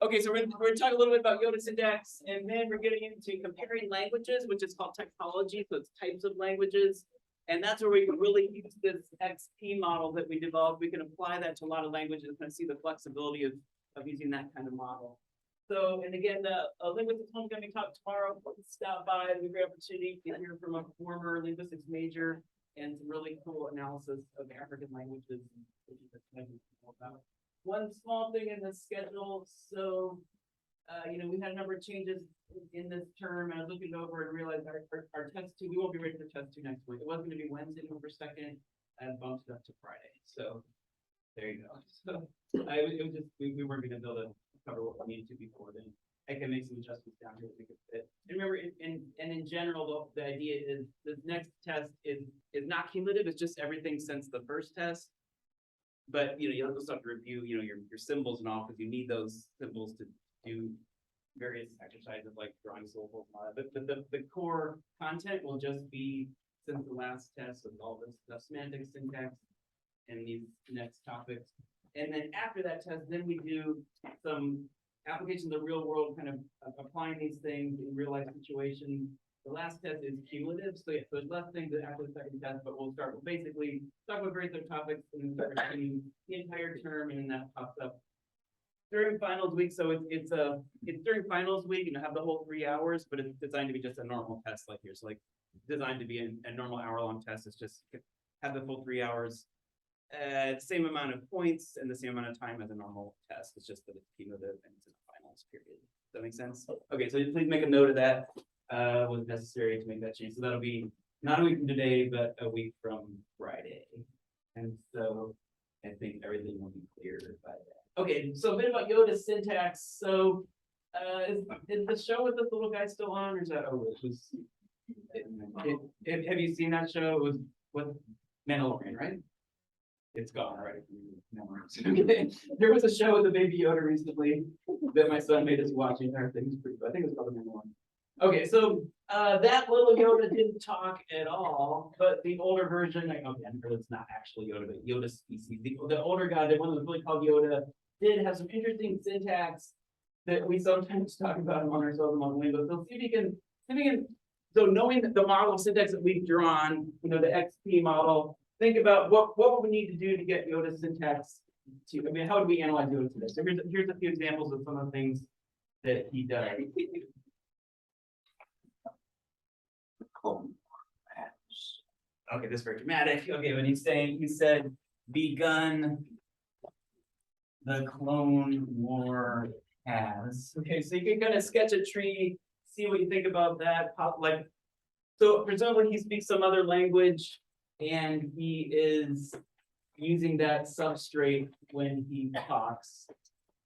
Okay, so we're gonna talk a little bit about Yoda syntax, and then we're getting into comparing languages, which is called typology, so it's types of languages. And that's where we can really use this XP model that we developed. We can apply that to a lot of languages and see the flexibility of using that kind of model. So, and again, the linguistics home going to be taught tomorrow. Stop by, it's a great opportunity to hear from a former linguistics major and some really cool analysis of African languages. One small thing in the schedule. So, we had a number of changes in this term. I was looking over and realized our test 2, we won't be ready for test 2 next week. It was going to be Wednesday, November 2nd, and bumped it up to Friday. So there you go. So it was just, we weren't going to be able to cover what we needed to before then. I can make some adjustments down here to make it fit. And remember, in general, the idea is the next test is not cumulative. It's just everything since the first test. But you also have to review, your symbols and all, because you need those symbols to do various exercises like drawing syllables and all that. But the core content will just be since the last test with all this the semantics, syntax, and these next topics. And then after that test, then we do some applications of the real world, kind of applying these things in real life situations. The last test is cumulative, so yeah, so there's less things after the second test, but we'll start with basically talk about various other topics and then start reading the entire term, and then that pops up during finals week. So it's during finals week, have the whole 3 hours, but it's designed to be just a normal test like here. So like designed to be a normal hour-long test. It's just have the full 3 hours, same amount of points and the same amount of time as a normal test. It's just that it's cumulative and it's in the finals period. Does that make sense? Okay, so please make a note of that. Was necessary to make that change. So that'll be not a week from today, but a week from Friday. And so I think everything will be clear by then. Okay, so a bit about Yoda syntax. So is the show with the little guy still on, or is that over? Have you seen that show? It was with Mandalorian, right? It's gone, right? Okay. There was a show with the baby Yoda recently that my son made us watch. The entire thing was pretty good. I think it was called The Mandalorian. Okay, so that little Yoda didn't talk at all, but the older version, it's not actually Yoda, but Yoda species. The older guy, the one that was really called Yoda, did have some interesting syntax that we sometimes talk about among ourselves among linguists. So see if you can, so knowing the model of syntax that we've drawn, the XP model, think about what would we need to do to get Yoda syntax to, how would we analyze Yoda today? So here's a few examples of some of the things that he does. Okay, this is very dramatic. Okay, when he said, begun the Clone War has. Okay, so you can kind of sketch a tree, see what you think about that. So presumably he speaks some other language and he is using that substrate when he talks,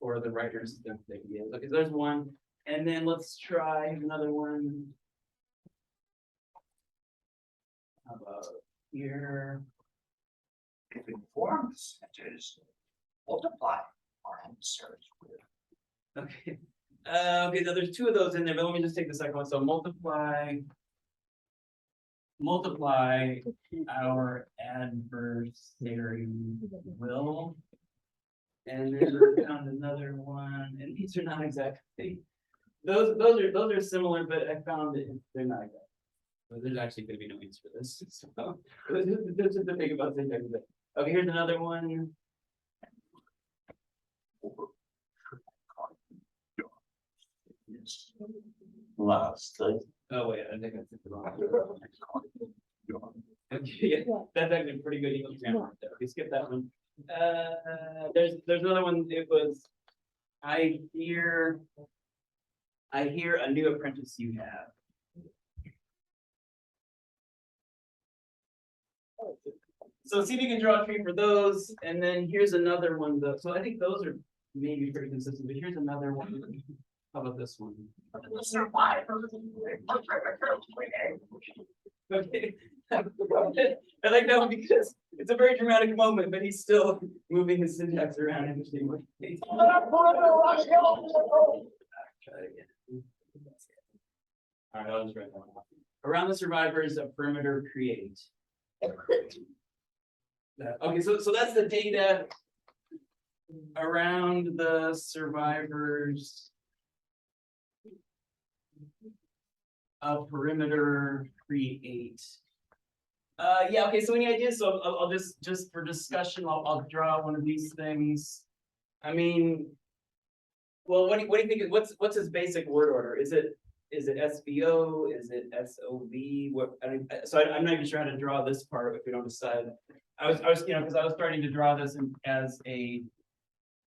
or the writers think that he is. Okay, so there's one. And then let's try another one. How about here? If informed centers multiply our search with. Okay. Okay, so there's 2 of those in there, but let me just take the second one. So multiply our adversary will. And then we found another one, and these are not exactly those are similar, but I found that they're not exactly. So there's actually going to be no answer for this. So this is the thing about syntax. Okay, here's another one. Last. Oh wait, I think I took the wrong. Okay, yeah, that's actually a pretty good example right there. Okay, skip that one. There's another one. It was, I hear a new apprentice you have. So see if you can draw a tree for those, and then here's another one. So I think those are maybe pretty consistent, but here's another one. How about this one? Okay. I like that one because it's a very dramatic moment, but he's still moving his syntax around in interesting ways. Try it again. All right, I'll just write that one off. Around the survivors of perimeter create. Okay, so that's the data around the survivors. A perimeter create. Yeah, okay, so any ideas? So I'll just for discussion, I'll draw one of these things. I mean, well, what do you think? What's his basic word order? Is it SVO? Is it SOV? What? I'm not even sure how to draw this part if we don't decide. I was because I was starting to draw this as a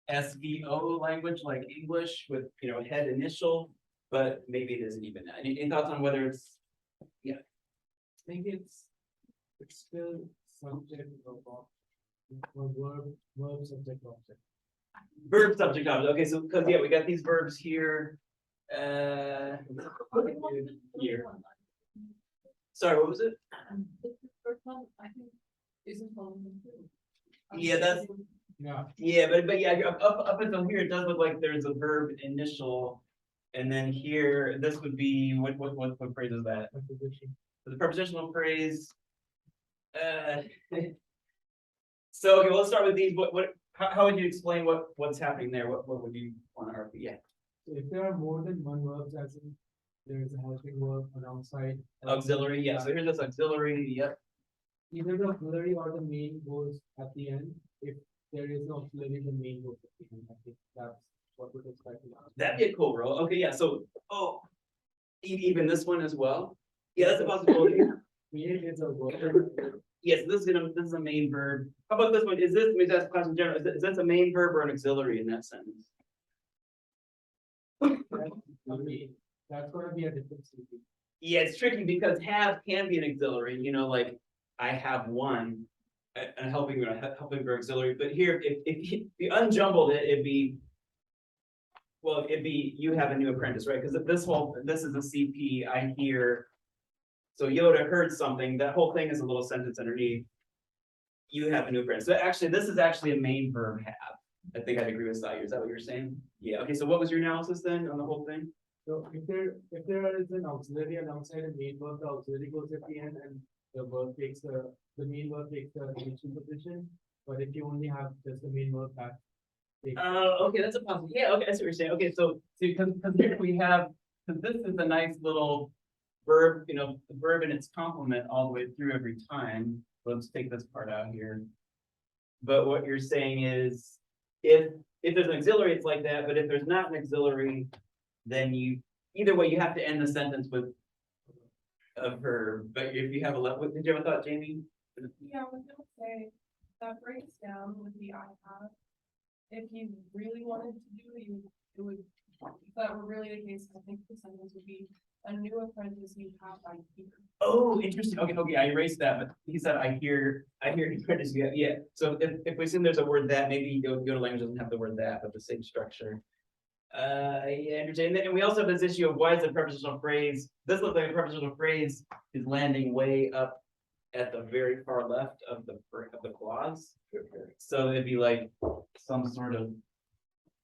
SVO language like English with head initial, but maybe it isn't even that. Any thoughts on whether it's I think it's still subject of verb subject object. verb subject object? Okay, so because we got these verbs here. Here. Sorry, what was it? Yeah, that's but up until here it does look like there's a verb initial, and then here this would be what phrase is that? The prepositional phrase. So okay, well, let's start with these. How would you explain what's happening there? What would you want to argue? Yeah. So if there are more than one verbs, as in there is a helping verb alongside. Auxiliary, yeah. So here's this auxiliary. Yep. Either the auxiliary or the main goes at the end. If there is no auxiliary, the main goes at the end. I think that's what we're expecting. That'd be a cool role. Okay, yeah. So even this one as well. Yeah, that's a possibility. Create is a verb. Yes, this is a main verb. How about this one? Is this, let me just class in general, is this a main verb or an auxiliary in that sentence? I mean, that's gonna be a difference. Yeah, it's tricky because have can be an auxiliary, like I have one, and helping verb auxiliary. But here, if you unjumbled it, it'd be you have a new apprentice, right? Because this is a CP, I hear. So Yoda heard something, that whole thing is a little sentence underneath. You have a new apprentice. So actually, this is actually a main verb have. I think I'd agree with Sire. Is that what you're saying? Yeah, okay, so what was your analysis then on the whole thing? So if there is an auxiliary alongside a main verb, the auxiliary goes at the end and the verb takes the main verb takes the initial position. But if you only have just the main verb back. Okay, that's a possible. Yeah, okay, I see what you're saying. Okay, so because here we have, because this is a nice little verb, the verb in its complement all the way through every time. Let's take this part out here. But what you're saying is, if there's an auxiliary, it's like that. But if there's not an auxiliary, then either way you have to end the sentence with a verb. But if you have did you have a thought, Jamie? Yeah, I was gonna say that breaks down with the I have. If you really wanted to do it would, if that were really the case, I think the sentence would be a new apprentice you have I hear. Oh, interesting. Okay, I erased that, but he said I hear apprentice. Yeah. So if we assume there's a word that, maybe Go to language doesn't have the word that, but the same structure. Yeah, interesting. And we also have this issue of why is a prepositional phrase? This looks like a prepositional phrase is landing way up at the very far left of the clause. So it'd be like some sort of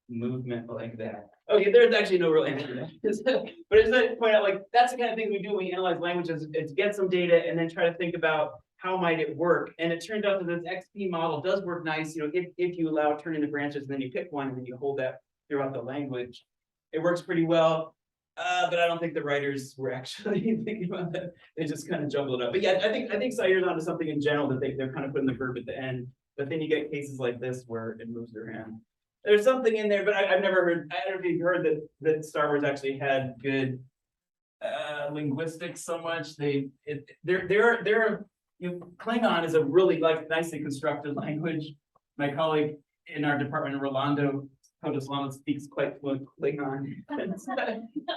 movement like that. Okay, there's actually no real answer to that. But it's to point out, like, that's the kind of thing we do when we analyze languages, is get some data and then try to think about how might it work. And it turned out that this XP model does work nice, if you allow turning the branches and then you pick one and then you hold that throughout the language. It works pretty well. But I don't think the writers were actually thinking about that. They just kind of jumbled it up. But yeah, I think Sire's onto something in general that they're kind of putting the verb at the end. But then you get cases like this where it moves around. There's something in there, but I've never heard. I don't know if you've heard that Star Wars actually had good linguistics so much. Klingon is a really nicely constructed language. My colleague in our department, Rolando Codeslama, speaks quite fluent Klingon.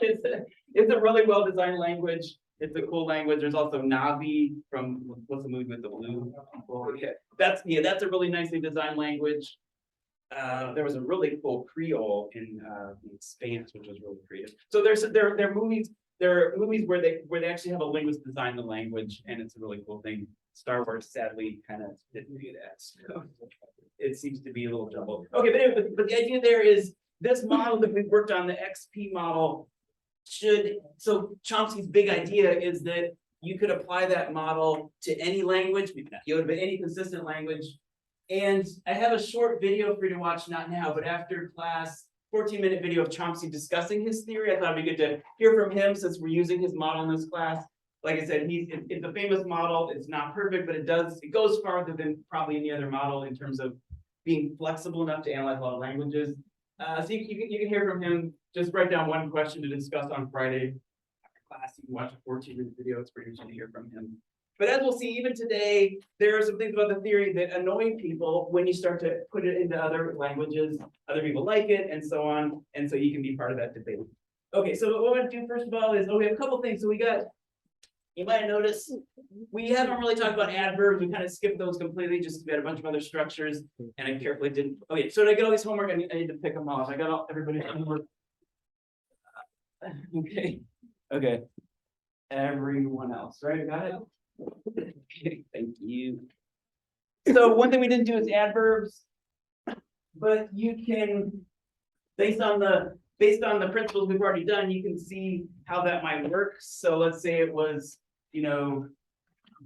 It's a really well designed language. It's a cool language. There's also Navi from what's the movie with the blue people? Okay. That's a really nicely designed language. There was a really cool Creole in Expanse, which was really creative. So there are movies where they actually have a linguist design the language, and it's a really cool thing. Star Wars sadly kind of didn't do that. So it seems to be a little jumbled. Okay, but anyway, but the idea there is this model that we've worked on, the XP model, so Chomsky's big idea is that you could apply that model to any language, maybe not Yoda, but any consistent language. And I have a short video for you to watch, not now, but after class, 14-minute video of Chomsky discussing his theory. I thought it'd be good to hear from him since we're using his model in this class. Like I said, it's a famous model. It's not perfect, but it goes farther than probably any other model in terms of being flexible enough to analyze a lot of languages. So you can hear from him. Just write down one question to discuss on Friday after class. You can watch a 14-minute video. It's pretty interesting to hear from him. But as we'll see, even today, there are some things about the theory that annoy people when you start to put it into other languages. Other people like it, and so on. And so you can be part of that debate. Okay, so what we're going to do first of all is, we have a couple things. So you might have noticed, we haven't really talked about adverbs. We kind of skipped those completely, just we had a bunch of other structures, and I carefully didn't. Okay, so I get all these homework. I need to pick them off. I got everybody's homework. Okay. Everyone else, right? I got it. Okay, thank you. So one thing we didn't do is adverbs, but you can, based on the principles we've already done, you can see how that might work. So let's say it was,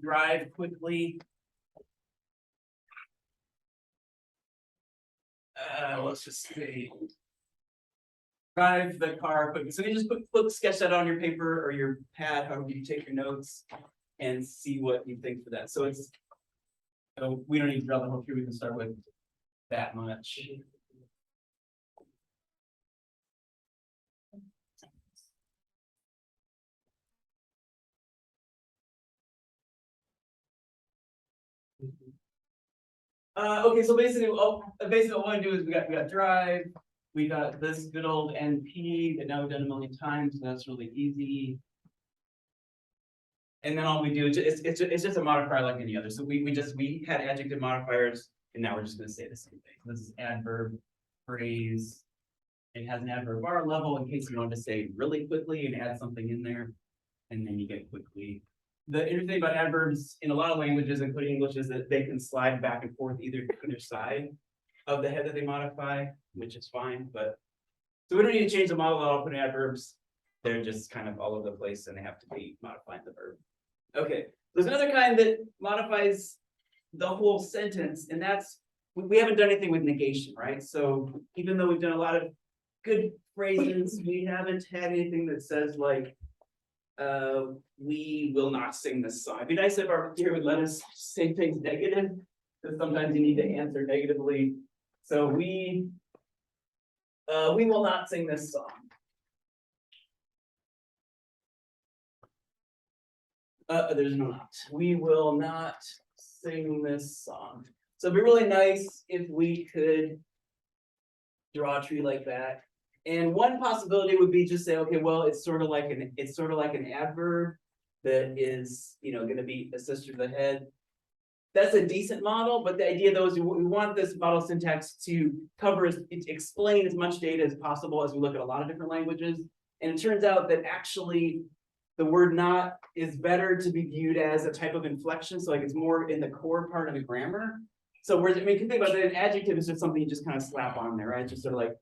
drive quickly. Let's just say drive the car quickly. So you just sketch that on your paper or your pad, however you take your notes, and see what you think for that. So we don't need to draw the whole tree. We can start with that much. Okay, so basically what we want to do is we got drive, we got this good old NP that now we've done a million times, so that's really easy. And then all we do is it's just a modifier like any other. So we had adjective modifiers, and now we're just going to say the same thing. This is adverb, phrase. It has an adverb bar level in case you want to say really quickly and add something in there, and then you get quickly. The interesting thing about adverbs in a lot of languages, including English, is that they can slide back and forth either side of the head that they modify, which is fine. But so we don't need to change the model at all. Put adverbs; they're just kind of all over the place, and they have to be modifying the verb. Okay, there's another kind that modifies the whole sentence, and that's we haven't done anything with negation, right? So even though we've done a lot of good phrases, we haven't had anything that says like, we will not sing this song. It'd be nice if our teacher would let us say things negative, because sometimes you need to answer negatively. So we will not sing this song. There's not. We will not sing this song. So it'd be really nice if we could draw a tree like that. And one possibility would be just say, okay, well, it's sort of like an adverb that is, going to be a sister to the head. That's a decent model, but the idea though is we want this model syntax to explain as much data as possible as we look at a lot of different languages. And it turns out that actually the word not is better to be viewed as a type of inflection. So like it's more in the core part of the grammar. So you can think about that. An adjective is just something you just kind of slap on there, right? It's just sort of like,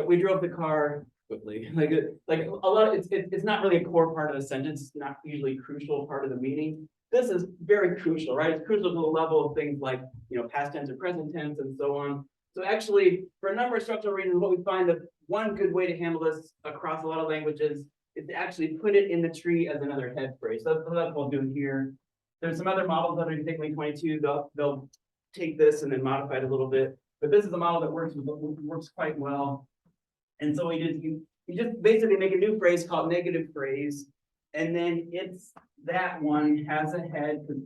we drove the car quickly. Like a lot of it's not really a core part of the sentence. It's not usually a crucial part of the meaning. This is very crucial, right? It's crucial to the level of things like past tense or present tense and so on. So actually, for a number of structural reasons, what we find that one good way to handle this across a lot of languages is to actually put it in the tree as another head phrase. So that's what we'll do here. There's some other models that are take LING1 they'll take this and then modify it a little bit. But this is a model that works quite well. And so you just basically make a new phrase called negative phrase, and then that one has a head because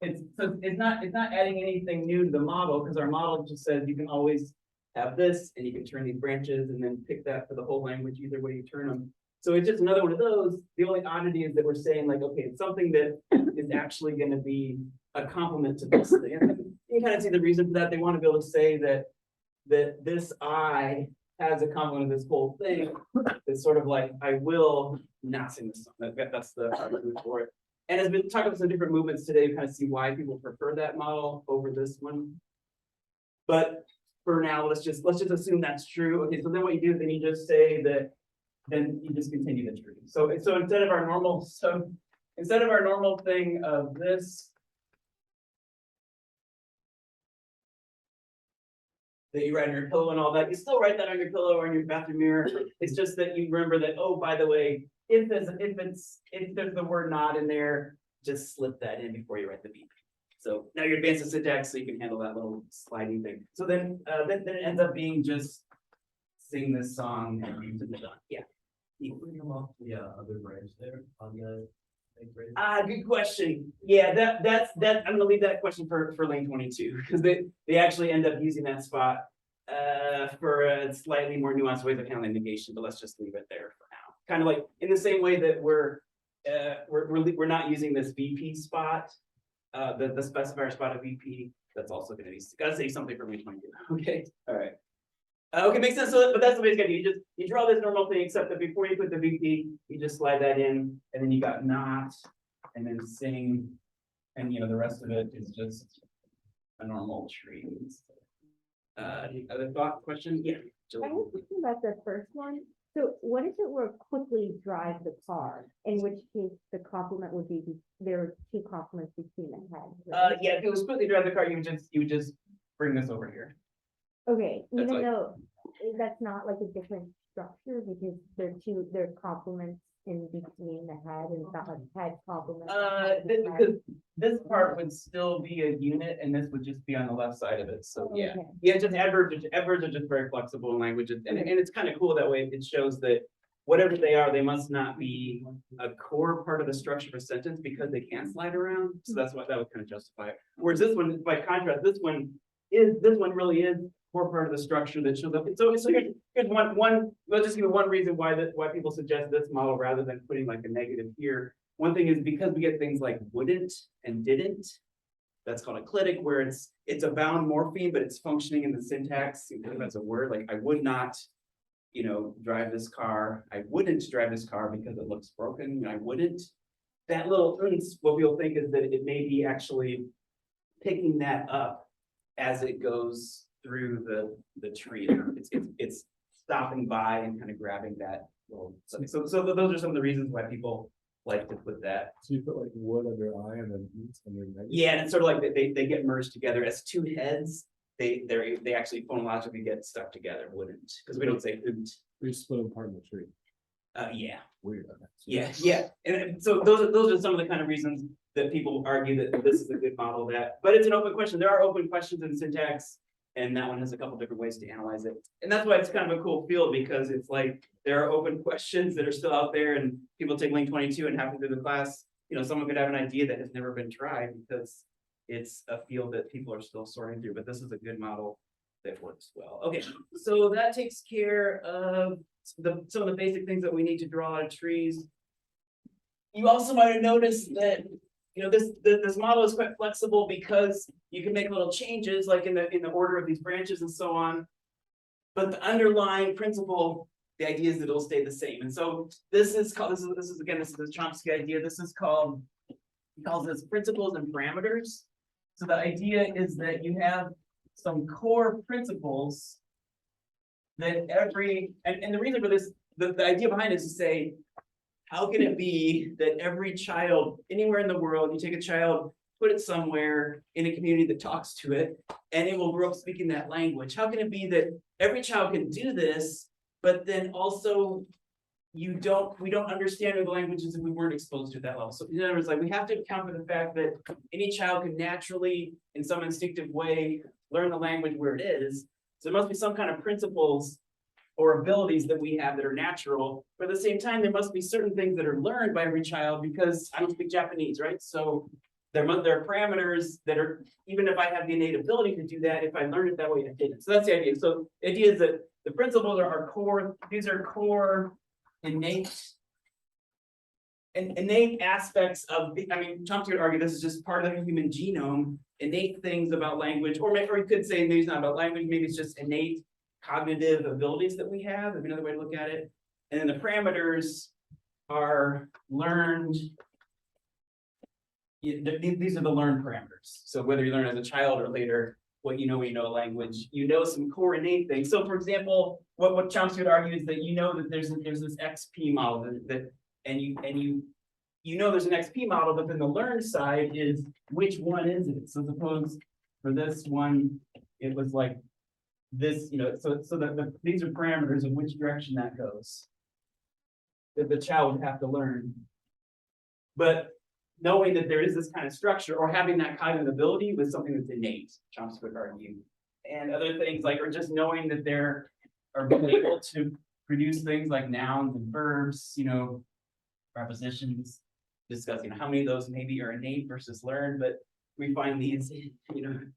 it's not adding anything new to the model, because our model just says you can always have this and you can turn these branches and then pick that for the whole language either way you turn them. So it's just another one of those. The only oddity is that we're saying like, okay, it's something that is actually going to be a complement to this thing. And you can kind of see the reason for that. They want to be able to say that this I has a complement of this whole thing. It's sort of like, I will not sing this song. That's the argument for it. And as we talk about some different movements today, we kind of see why people prefer that model over this one. But for now, let's just assume that's true. Okay, so then what you do, then you just say that, then you just continue the tree. So instead of our normal thing of this, that you write on your pillow and all that, you still write that on your pillow or in your bathroom mirror. It's just that you remember that, oh, by the way, if there's the word not in there, just slip that in before you write the beep. So now you're advanced in syntax, so you can handle that little sliding thing. So then it ends up being just sing this song and you're done. Yeah. Yeah, other branch there on the. Good question. Yeah, that's I'm gonna leave that question for LING1 because they actually end up using that spot for a slightly more nuanced ways of handling negation, but let's just leave it there for now. Kind of like in the same way that we're not using this VP spot, the specifier spot of VP. That's also gonna be gotta say something for LING1. Okay, all right. Okay, makes sense. So, but that's the basic idea. You draw this normal thing, except that before you put the VP, you just slide that in, and then you got not, and then sing, and the rest of it is just a normal tree. Other thought, question? Yeah. I was thinking about the first one. So what if it were quickly drive the car? In which case the complement would be there are two complements between the head. Right? Yeah. If it was quickly drive the car, you would just bring this over here. Okay, That's even like- though that's not like a different structure because they're complements in between the head and it's not like head complements. Because this part would still be a unit, and this would just be on the left side of it. So yeah. Okay. Yeah, just adverbs are just very flexible in languages, and it's kind of cool that way. It shows that whatever they are, they must not be a core part of the structure of a sentence because they can slide around. So that's what that would kind of justify it. Whereas this one, by contrast, this one really is core part of the structure that shows up. So here's one. Let's just give you one reason why people suggest this model rather than putting like a negative here. One thing is because we get things like wouldn't and didn't. That's called eclitic, where it's a bound morpheme, but it's functioning in the syntax. You think that's a word like I would not, drive this car. I wouldn't drive this car because it looks broken. I wouldn't. That little what we'll think is that it may be actually picking that up as it goes through the tree. It's stopping by and kind of grabbing that little something. So those are some of the reasons why people like to put that. So you put like wood under I and then eats under negative? Yeah, and it's sort of like they get merged together as two heads. They actually phonologically get stuck together. Wouldn't, because we don't say wouldn't. We split them apart in the tree. Yeah. Weird. Okay. Yeah. And so those are some of the kind of reasons that people argue that this is a good model but it's an open question. There are open questions in syntax, and that one has a couple different ways to analyze it. And that's why it's kind of a cool field, because it's like there are open questions that are still out there, and people take LING1 and halfway through the class, someone could have an idea that has never been tried because it's a field that people are still sorting through, but this is a good model that works well. Okay, so that takes care of some of the basic things that we need to draw out of trees. You also might have noticed that this model is quite flexible because you can make little changes like in the order of these branches and so on. But the underlying principle, the idea is that it'll stay the same. And so this is the Chomsky idea. This is called, he calls this principles and parameters. So the idea is that you have some core principles that and the reason for this, the idea behind it is to say, how can it be that every child anywhere in the world, you take a child, put it somewhere in a community that talks to it, and it will grow up speaking that language? How can it be that every child can do this, but then also we don't understand the languages if we weren't exposed to that level? So in other words, like we have to account for the fact that any child can naturally, in some instinctive way, learn the language where it is. So there must be some kind of principles or abilities that we have that are natural, but at the same time, there must be certain things that are learned by every child, because I don't speak Japanese, right? So there are parameters that are, even if I have the innate ability to do that, if I learned it that way, I didn't. So that's the idea. So the idea is that the principles are core, these are core innate aspects of, Chomsky would argue this is just part of the human genome, innate things about language, or you could say maybe it's not about language, maybe it's just innate cognitive abilities that we have, would be another way to look at it. And then the parameters are learned. These are the learned parameters. So whether you learn as a child or later, what you know when you know a language, some core innate things. So for example, what Chomsky would argue is that that there's this XP model and you know there's an XP model, but then the learned side is which one is it? So suppose for this one, it was like this, these are parameters of which direction that goes. That the child would have to learn. But knowing that there is this kind of structure or having that cognitive ability was something that's innate, Chomsky would argue. And other things like, or just knowing that they're able to produce things like nouns and verbs, prepositions, discussing how many of those maybe are innate versus learned, but we find these,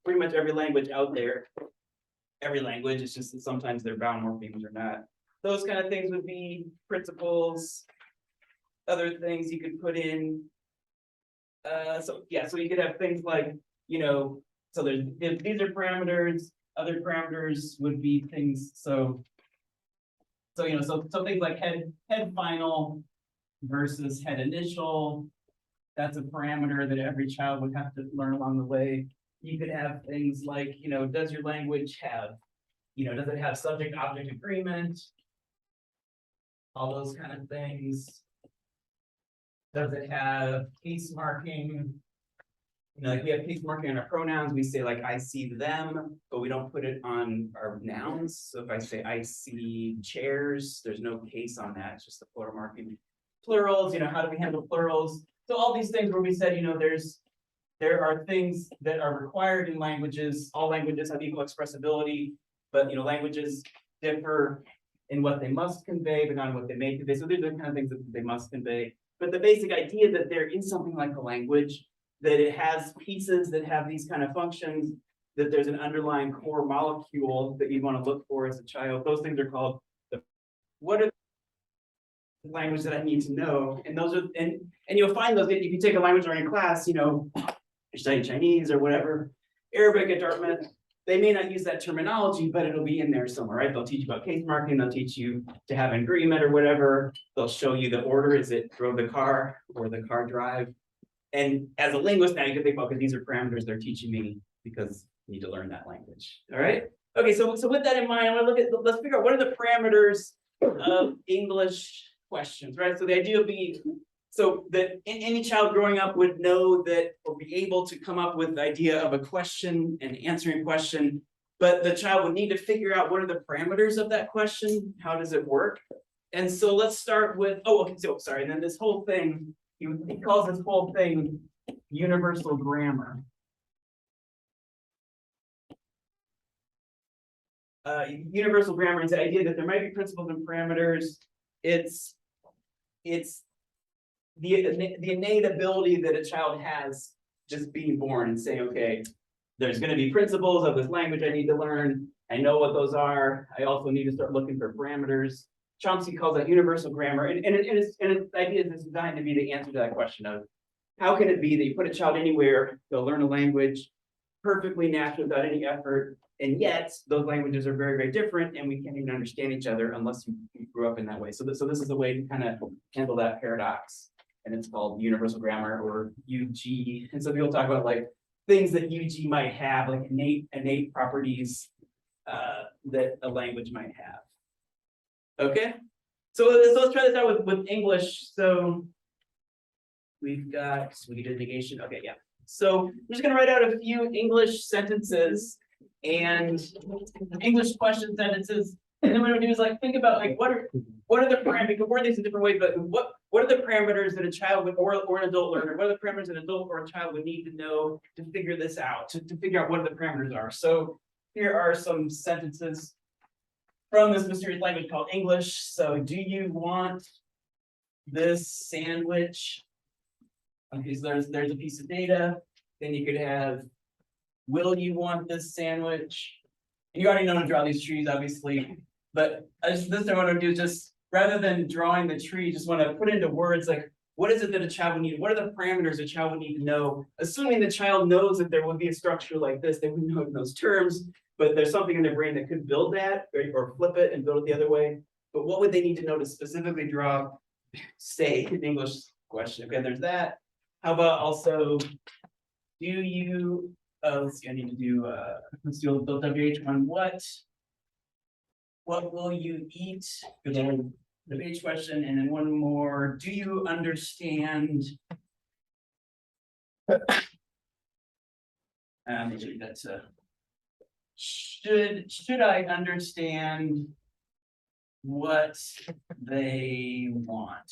pretty much every language out there. Every language, it's just that sometimes they're bound morphemes or not. Those kind of things would be principles. Other things you could put in. So you could have things like, so these are parameters. Other parameters would be things. So things like head final versus head initial. That's a parameter that every child would have to learn along the way. You could have things like, does your language have, does it have subject-object agreement? All those kind of things. Does it have case marking? Like we have case marking on our pronouns, we say like I see them, but we don't put it on our nouns. So if I say I see chairs, there's no case on that, it's just the plural marking. Plurals, how do we handle plurals? So all these things where we said, there are things that are required in languages. All languages have equal expressibility, but languages differ in what they must convey, but not in what they may convey. So these are the kind of things that they must convey. But the basic idea that there is something like a language, that it has pieces that have these kind of functions, that there's an underlying core molecule that you want to look for as a child. Those things are called what are the language that I need to know? And those are and you'll find those if you take a language learning class, you're studying Chinese or whatever, Arabic at Dartmouth. They may not use that terminology, but it'll be in there somewhere, right? They'll teach you about case marking, they'll teach you to have an agreement or whatever. They'll show you the order, is it drove the car or the car drive? And as a linguist now you can think, well, because these are parameters they're teaching me because you need to learn that language. All right. Okay, so with that in mind, I want to look at, let's figure out what are the parameters of English questions, right? So the idea would be, so that any child growing up would know that, or be able to come up with the idea of a question and answering a question, but the child would need to figure out what are the parameters of that question, how does it work? And so let's start with, and then this whole thing, he calls this whole thing universal grammar. Universal grammar is the idea that there might be principles and parameters. It's the innate ability that a child has just being born and saying, okay, there's going to be principles of this language I need to learn. I know what those are. I also need to start looking for parameters. Chomsky calls that universal grammar, and its idea is designed to be the answer to that question of how can it be that you put a child anywhere, they'll learn a language perfectly naturally without any effort, and yet those languages are very, very different, and we can't even understand each other unless you grew up in that way. So this is a way to kind of handle that paradox, and it's called universal grammar or UG. And so people talk about like things that UG might have, like innate properties that a language might have. Okay, so let's try this out with English. So we've got, so we did negation. Okay, yeah. So I'm just going to write out a few English sentences and English question sentences, and then what we do is like think about like what are the parameters. We can word these in different ways, but what are the parameters that a child would or an adult learner? What are the parameters an adult or a child would need to know to figure this out? To figure out what the parameters are. So here are some sentences from this mysterious language called English. So do you want this sandwich? Okay, so there's a piece of data. Then you could have, will you want this sandwich? And you already know to draw these trees, obviously. But this time what I want to do is just, rather than drawing the tree, just want to put into words like, what is it that a child would need? What are the parameters a child would need to know? Assuming the child knows that there would be a structure like this, they wouldn't know it in those terms. But there's something in their brain that could build that or flip it and build it the other way. But what would they need to know to specifically draw, say, an English question? Okay, there's that. How about also, do you, let's see, I need to do, let's do a WH1, what will you eat? For the WH question, and then one more, do you understand? Make sure that's should I understand what they want?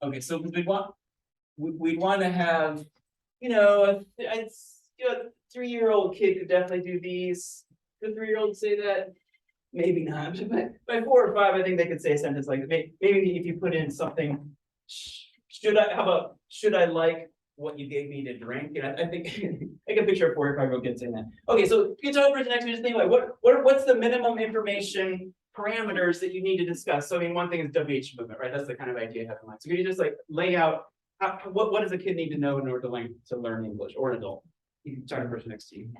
Okay, so we'd want to have, it's, 3-year-old kid could definitely do these. Could 3-year-old say that? Maybe not, but by 4 or 5, I think they could say a sentence like, maybe if you put in something, should I like what you gave me to drink? And I think, I can picture a 4 or 5-year-old kid saying that. Okay, so you talk about the next one, just think like, what's the minimum information parameters that you need to discuss? So I mean, one thing is WH movement, right? That's the kind of idea I have in mind. So can you just like lay out, what does a kid need to know in order to learn English, or an adult? You can talk to the person next to you.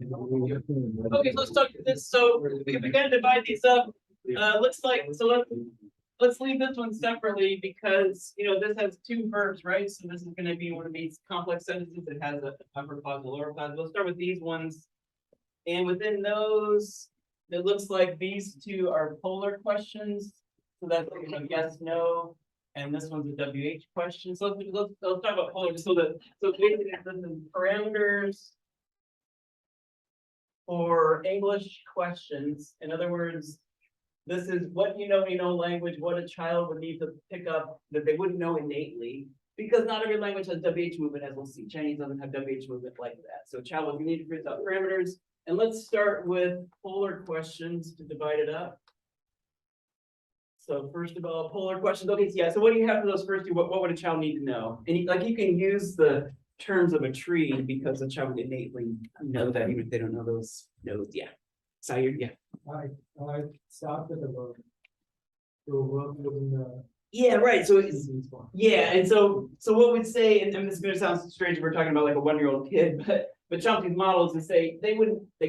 So. Okay, so let's talk this. So we're gonna divide these up. Looks like, so let's leave this one separately because, this has 2 verbs, right? So this is gonna be one of these complex sentences that has a upper clause and lower clause. We'll start with these ones. And within those, it looks like these 2 are polar questions. So that's yes, no. And this one's a WH question. So let's talk about polar. So basically this is parameters for English questions. In other words, this is what language, what a child would need to pick up that they wouldn't know innately, because not every language has WH movement, as we'll see. Chinese doesn't have WH movement like that. So child would need to print out parameters. And let's start with polar questions to divide it up. So first of all, polar questions. Okay, so yeah. So what do you have for those first 2? What would a child need to know? And you can use the terms of a tree because the child would innately know that, even if they don't know those nodes. Yeah. So yeah. I start with the verb. So verb looking the. Yeah, right. So it's, yeah, and so what we'd say, and this is gonna sound strange if we're talking about like a 1-year-old kid, but Chomsky's model is to say they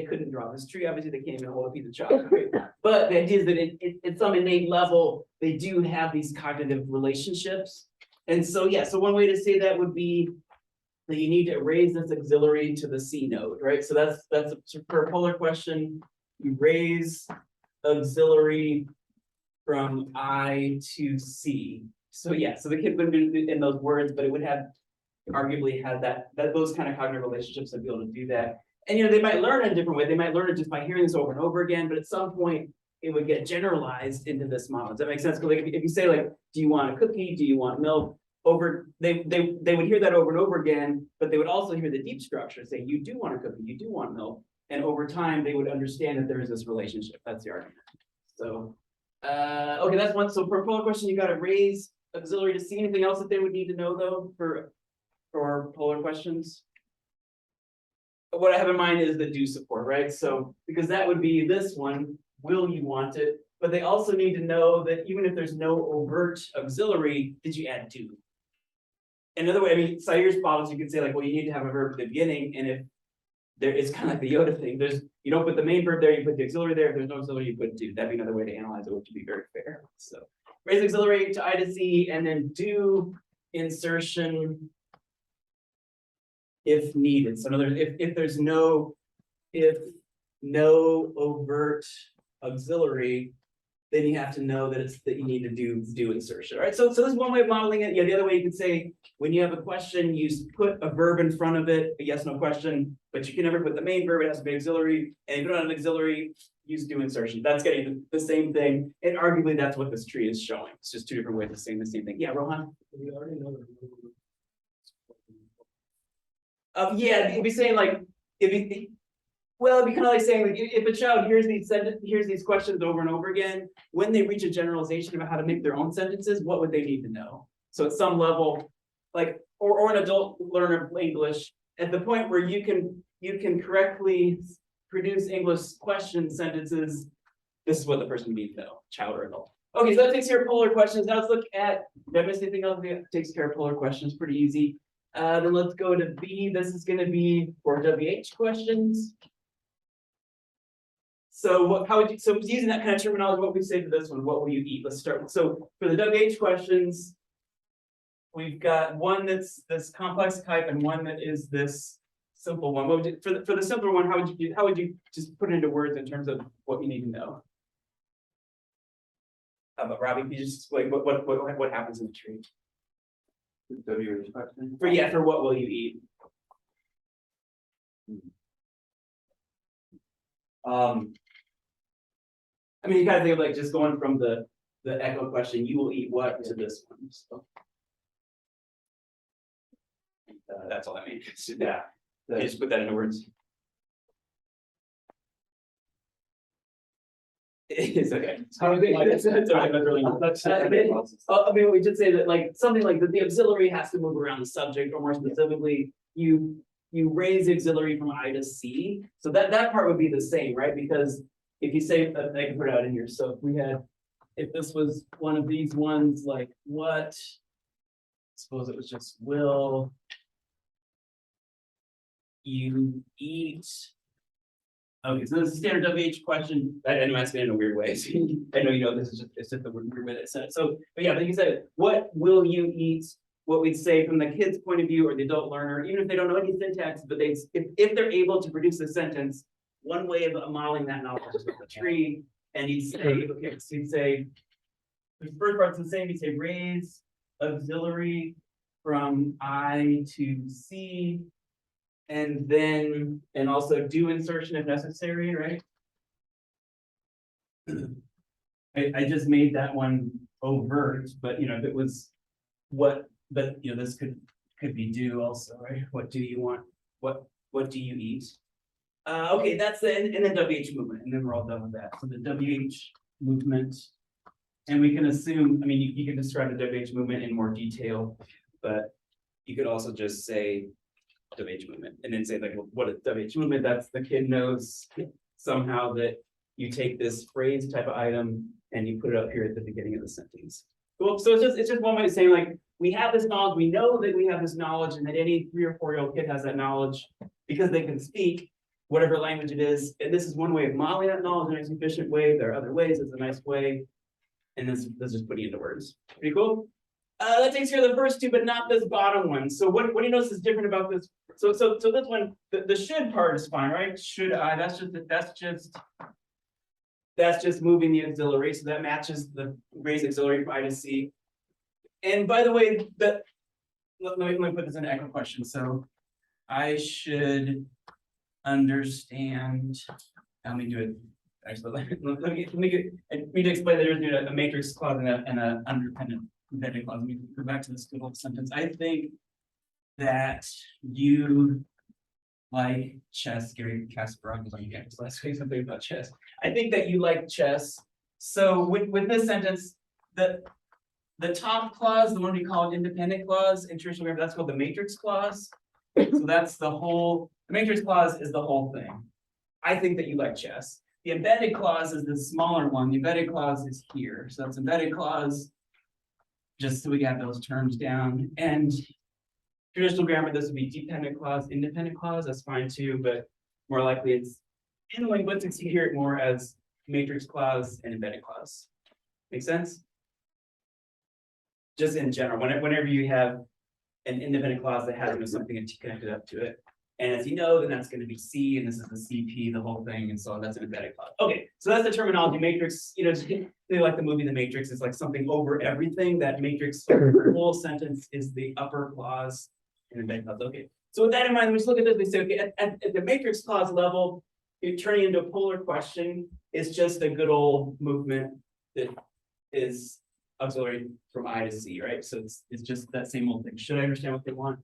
couldn't draw this tree. Obviously, they can't even hold a piece of chocolate. Right? But the idea is that at some innate level, they do have these cognitive relationships. And so yeah, so one way to say that would be that you need to raise this auxiliary to the C node, right? So that's for a polar question. You raise auxiliary from I to C. So yeah, so the kid wouldn't do in those words, but it would have arguably have those kind of cognitive relationships to be able to do that. And they might learn in a different way. They might learn it just by hearing this over and over again, but at some point it would get generalized into this model. Does that make sense? Because like, if you say like, do you want a cookie? Do you want milk? They would hear that over and over again, but they would also hear the deep structure say, you do want a cookie, you do want milk. And over time, they would understand that there is this relationship. That's the argument. So, okay, that's one. So for a polar question, you got to raise auxiliary to C. Anything else that they would need to know though for polar questions? What I have in mind is the do support, right? So because that would be this one, will you want it? But they also need to know that even if there's no overt auxiliary, did you add do? Another way, I mean, Sayer's models, you could say like, well, you need to have a verb at the beginning, and if there, it's kind of like the Yoda thing. You don't put the main verb there, you put the auxiliary there. If there's no auxiliary, you put do. That'd be another way to analyze it, which would be very fair. So raise auxiliary to I to C, and then do insertion if needed. So in other words, if there's no overt auxiliary, then you have to know that it's, that you need to do insertion, all right? So this is one way of modeling it. Yeah, the other way you could say, when you have a question, you put a verb in front of it, a yes, no question, but you can never put the main verb, it has to be auxiliary, and if you don't have an auxiliary, use do insertion. That's getting the same thing, and arguably that's what this tree is showing. It's just two different ways of saying the same thing. Yeah, Rohan? We already know. Yeah, it'd be saying like, if you, well, it'd be kind of like saying, like, if a child hears these questions over and over again, when they reach a generalization about how to make their own sentences, what would they need to know? So at some level, like, or an adult learner of English, at the point where you can correctly produce English question sentences, this is what the person needs to know, child or adult. Okay, so that takes care of polar questions. Now let's look at, did I miss anything else? Yeah, takes care of polar questions, pretty easy. Then let's go to B. This is going to be for WH questions. So how would you, so using that kind of terminology, what we say for this one, what will you eat? Let's start. So for the WH questions, we've got one that's this complex type and one that is this simple one. What would you, for the simpler one, how would you just put it into words in terms of what you need to know? How about Robbie? Can you just explain what happens in the tree? WH question. For what will you eat? I mean, you gotta think of like just going from the echo question, you will eat what, to this one. So. That's all I mean. Yeah. You just put that into words. It's okay. I mean, we should say that like something like that the auxiliary has to move around the subject, or more specifically, you raise the auxiliary from I to C. So that part would be the same, right? Because if you say, I can put it out in here. So if this was one of these ones, like what, suppose it was just will you eat? Okay, so this is a standard WH question. I know I'm asking it in a weird way. So I know you know this is just, it's just the weird way that it said. So, but yeah, like you said, what will you eat? What we'd say from the kid's point of view or the adult learner, even if they don't know any syntax, but if they're able to produce a sentence, one way of modeling that knowledge is with the tree. And you'd say, okay, so you'd say, the first part's the same. You say raise auxiliary from I to C. And then, and also do insertion if necessary, right? I just made that one overt, but you know, if it was what, but you know, this could be do also, right? What do you want? What do you eat? Okay, that's the, and then WH movement, and then we're all done with that. So the WH movement, and we can assume, I mean, you can describe the WH movement in more detail, but you could also just say WH movement, and then say like, what is WH movement? That's the kid knows somehow that you take this phrase type of item and you put it up here at the beginning of the sentence. Cool. So it's just one way of saying like, we have this knowledge, we know that we have this knowledge, and that any 3 or 4-year-old kid has that knowledge because they can speak whatever language it is. And this is one way of modeling that knowledge in an efficient way. There are other ways, it's a nice way. And this is just putting into words. Pretty cool. That takes care of the first two, but not this bottom one. So what do you notice is different about this? So this one, the should part is fine, right? Should I, that's just moving the auxiliary. So that matches the raise auxiliary from I to C. And by the way, let me put this in an echo question. So I should understand, let me do it. Actually, let me need to explain that there's a matrix clause and an undependent clause. Let me go back to this good old sentence. I think that you like chess. Gary Kasparov was on you guys last week, something about chess. I think that you like chess. So with this sentence, the top clause, the one we call an independent clause, in traditional grammar, that's called the matrix clause. So that's the whole, the matrix clause is the whole thing. I think that you like chess. The embedded clause is the smaller one. The embedded clause is here. So that's embedded clause, just so we got those terms down. And traditional grammar, this would be dependent clause, independent clause, that's fine too, but more likely it's in linguistics, you hear it more as matrix clause and embedded clause. Make sense? Just in general, whenever you have an independent clause that has something connected up to it. And as you know, then that's gonna be C, and this is the CP, the whole thing, and so that's an embedded clause. Okay, so that's the terminology matrix, they like the movie The Matrix, it's like something over everything. That matrix whole sentence is the upper clause in embedded clause. Okay, so with that in mind, we just look at this, we say, okay, at the matrix clause level, you're turning into a polar question. It's just a good old movement that is auxiliary from I to C, right? So it's just that same old thing. Should I understand what they want?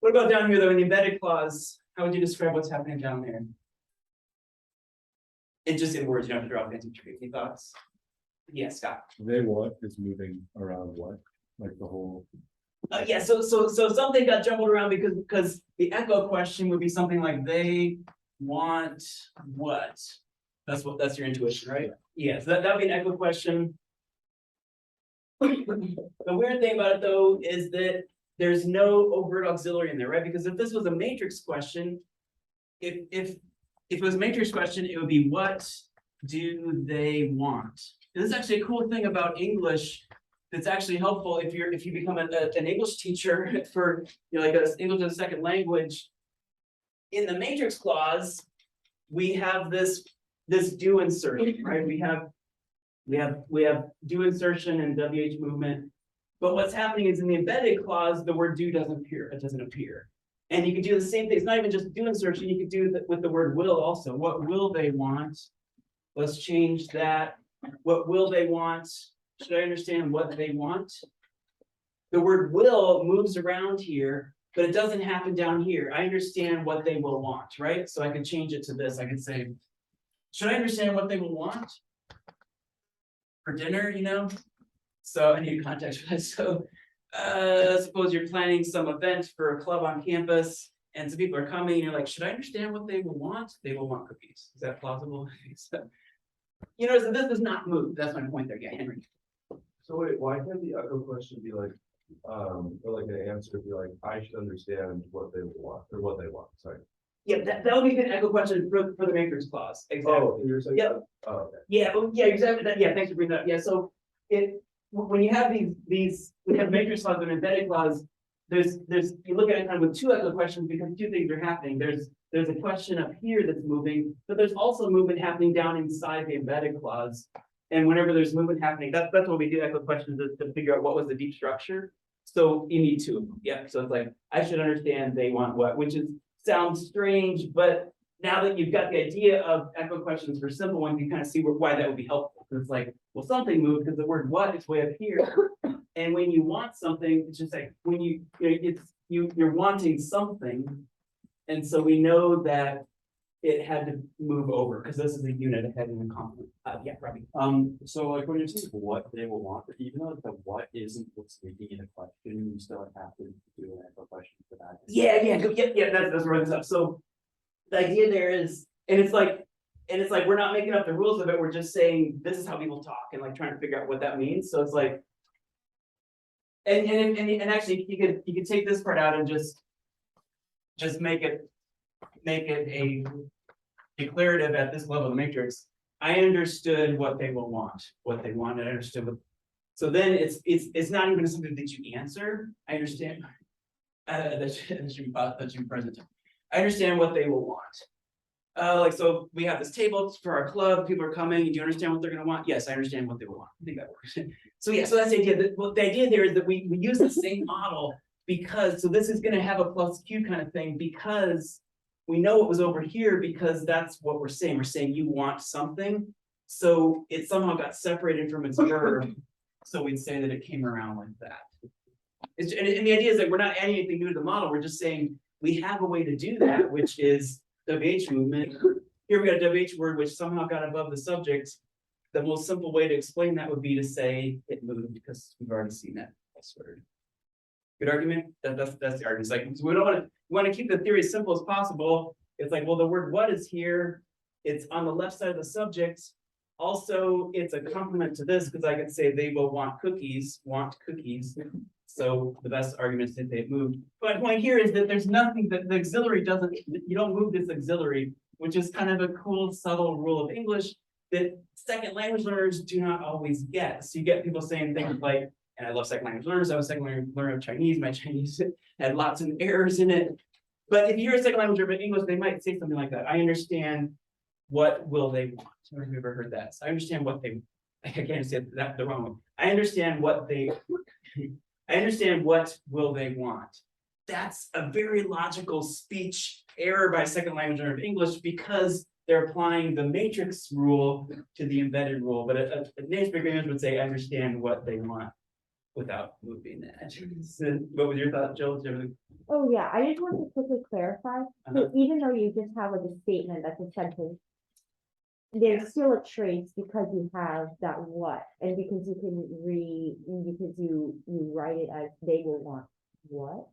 What about down here though, in the embedded clause? How would you describe what's happening down there? It's just in words, you don't have to drop into tricky thoughts. Yeah, Scott. They want is moving around what, like the whole. Yeah, so something got jumbled around because the echo question would be something like they want what? That's your intuition, right? Yeah, so that would be an echo question. The weird thing about it though is that there's no overt auxiliary in there, right? Because if this was a matrix question, if it was a matrix question, it would be what do they want? This is actually a cool thing about English that's actually helpful if you become an English teacher for like English as a second language. In the matrix clause, we have this do insertion, right? We have do insertion and WH movement. But what's happening is in the embedded clause, the word do doesn't appear. It doesn't appear. And you could do the same thing. It's not even just do insertion. You could do that with the word will also. What will they want? Let's change that. What will they want? Should I understand what they want? The word will moves around here, but it doesn't happen down here. I understand what they will want, right? So I can change it to this. I can say, should I understand what they will want for dinner, So I need context for that. So suppose you're planning some event for a club on campus and some people are coming and you're like, should I understand what they will want? They will want cookies. Is that plausible? So this does not move. That's my point there. Yeah, Henry. So wait, why can't the echo question be like, or like an answer be like, I should understand what they want, or what they want, sorry. Yeah, that would be an echo question for the matrix clause. Exactly. Oh, you're saying. Yep. Oh, okay. Yeah, exactly that. Yeah, thanks for bringing that up. Yeah, so when you have these we have matrix clause and embedded clause, there's you look at it kind of with two echo questions because two things are happening. There's a question up here that's moving, but there's also movement happening down inside the embedded clause. And whenever there's movement happening, that's what we do echo questions is to figure out what was the deep structure. So you need two of them. Yeah. So it's like I should understand they want what, which sounds strange, but now that you've got the idea of echo questions for simple ones, you kind of see why that would be helpful. It's like, well, something moved because the word what is way up here. And when you want something, it's just like when you're wanting something. And so we know that it had to move over because this is a unit ahead in the complement. Yeah, Robbie. So like when you're saying what they will want, even though the what isn't what's making it a question, you still have to do an echo question for that. Yeah, that's where it's up. So the idea there is, and it's like we're not making up the rules of it, we're just saying this is how people talk and like trying to figure out what that means. So it's like, and actually you could take this part out and just make it a declarative at this level of the matrix. I understood what they will want, what they want, and I understood what. So then it's not even something that you answer. I understand. That should be present. I understand what they will want. So we have this table for our club. People are coming. Do you understand what they're going to want? Yes, I understand what they will want. I think that works. So yeah, so that's the idea. The idea there is that we use the same model because this is going to have a plus Q kind of thing because we know it was over here because that's what we're saying. We're saying you want something. So it somehow got separated from its verb. So we'd say that it came around like that. And the idea is that we're not adding anything new to the model. We're just saying we have a way to do that, which is WH movement. Here we got a WH word, which somehow got above the subject. The most simple way to explain that would be to say it moved because we've already seen that word. Good argument. That's the argument. It's like we want to keep the theory as simple as possible. It's like, well, the word what is here. It's on the left side of the subject. Also, it's a complement to this because I could say they will want cookies. So the best argument is that they've moved. But my point here is that there's nothing that the auxiliary doesn't. You don't move this auxiliary, which is kind of a cool, subtle rule of English that second language learners do not always get. So you get people saying things like, and I love second language learners. I was a second language learner of Chinese. My Chinese had lots of errors in it. But if you're a second language or English, they might say something like that. I understand what will they want. I don't know if you've ever heard that. So I understand what they, I can't say that the wrong way. I understand what they, I understand what will they want. That's a very logical speech error by second language learner of English because they're applying the matrix rule to the embedded rule. But a native speaker English would say, I understand what they want without moving that. So what was your thought, Jill? Oh, yeah, I just want to quickly clarify, so even though you just have like a statement that's a sentence, there's still a trace because you have that what, and because you can because you write it as they will want what?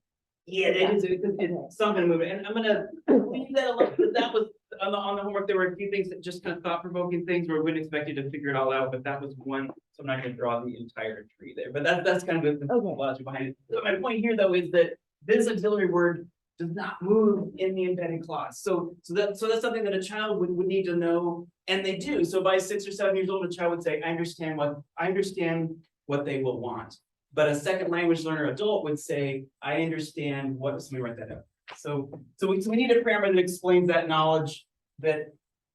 Yeah, it's some kind of movement, and I'm gonna leave that alone, because that was on the homework, there were a few things that just kind of thought-provoking things where we wouldn't expect you to figure it all out, but that was one, so I'm not gonna draw the entire tree there, but that's kind of the logic behind it. So my point here, though, is that this auxiliary word does not move in the embedded clause, so that's something that a child would need to know, and they do. So by 6 or 7 years old, a child would say, I understand what they will want. But a second language learner adult would say, I understand what, so let me write that up. So we need a parameter that explains that knowledge that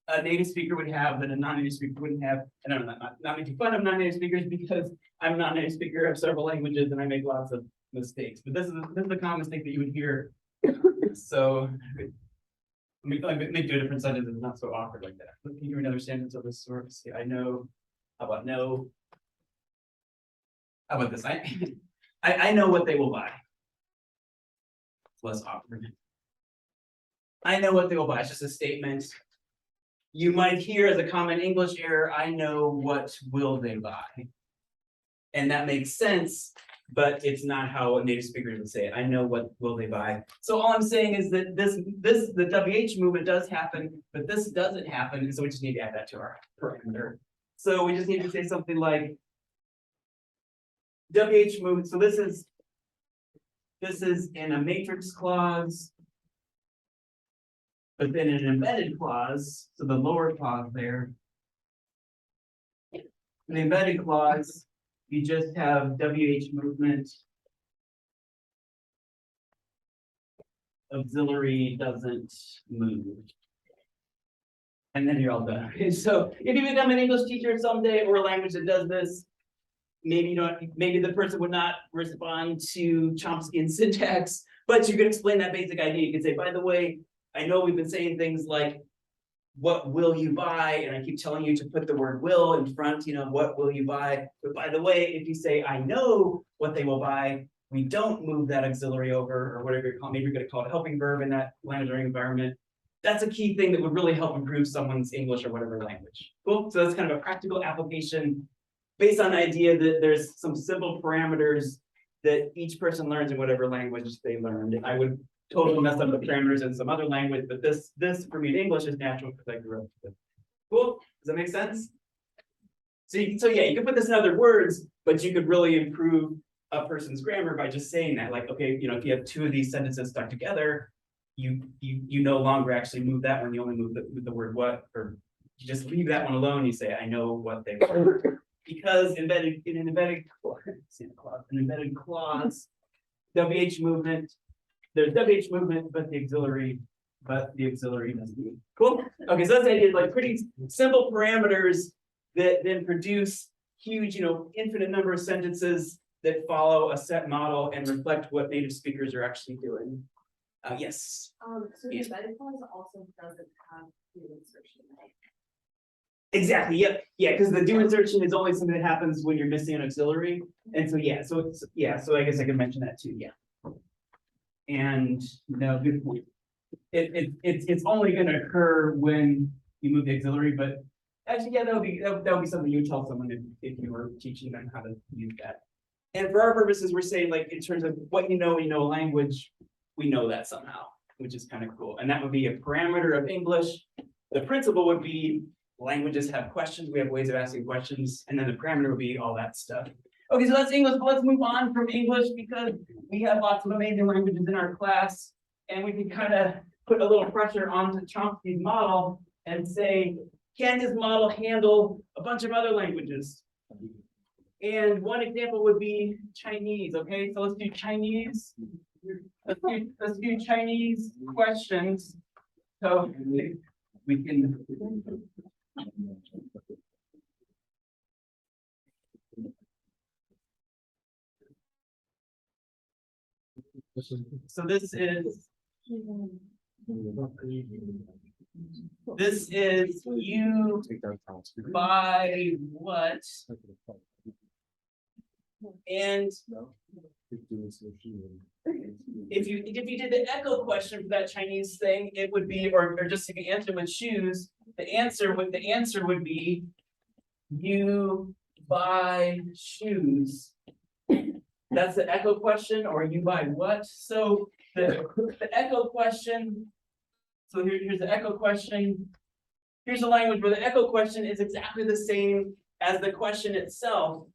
a native speaker would have that a non-native speaker wouldn't have. And I'm not making fun of non-native speakers because I'm a non-native speaker of several languages and I make lots of mistakes. But this is the common mistake that you would hear. So let me do a different sentence that's not so awkward like that. Can you hear another sentence of this sort? See, I know. How about no? How about this? I know what they will buy. It's less awkward. I know what they will buy. It's just a statement. You might hear as a common English error, I know what will they buy. And that makes sense, but it's not how a native speaker would say it. I know what will they buy. So all I'm saying is that the WH movement does happen, but this doesn't happen. And so we just need to add that to our parameter. So we just need to say something like, WH movement, so this is in a matrix clause, but then in an embedded clause, so the lower clause there. In the embedded clause, you just have WH movement. Auxiliary doesn't move. And then you're all done. So if you become an English teacher someday or a language that does this, maybe the person would not respond to Chomsky and syntax, but you could explain that basic idea. You could say, by the way, I know we've been saying things like, what will you buy? And I keep telling you to put the word will in front, what will you buy? But by the way, if you say, I know what they will buy, we don't move that auxiliary over or whatever you're calling, maybe you're going to call it a helping verb in that language learning environment. That's a key thing that would really help improve someone's English or whatever language. Cool. So that's kind of a practical application based on the idea that there's some simple parameters that each person learns in whatever language they learned. And I would totally mess up the parameters in some other language, but this for me in English is natural because I grew up with it. Cool, does that make sense? So yeah, you could put this in other words, but you could really improve a person's grammar by just saying that, like, okay, if you have two of these sentences stuck together, you no longer actually move that one, you only move the word what, or you just leave that one alone, you say, I know what they want. Because in an embedded clause, WH movement, there's WH movement, but the auxiliary doesn't move. Cool. Okay, so that's the idea, like pretty simple parameters that then produce huge, infinite number of sentences that follow a set model and reflect what native speakers are actually doing. Yes. So the embedded clause also doesn't have the insertion, right? Exactly. Yep. Yeah, because the do insertion is only something that happens when you're missing an auxiliary, and so yeah. So I guess I could mention that too. Yeah. And no, good point. It's only going to occur when you move the auxiliary, but actually, yeah, that would be something you would tell someone if you were teaching them how to use that. And for our purposes, we're saying like in terms of what you know a language, we know that somehow, which is kind of cool. And that would be a parameter of English. The principle would be languages have questions. We have ways of asking questions. And then the parameter would be all that stuff. Okay, so that's English, but let's move on from English because we have lots of amazing languages in our class. And we can kind of put a little pressure onto Chomsky's model and say, can his model handle a bunch of other languages? And one example would be Chinese, okay? So let's do Chinese. let's do Chinese questions. So we can. So this is you buy what and if you did the echo question for that Chinese thing, it would be, or just if you answer with shoes, the answer would be you buy shoes. That's the echo question, or you buy what? So the echo question. So here's the echo question. Here's a language where the echo question is exactly the same as the question itself,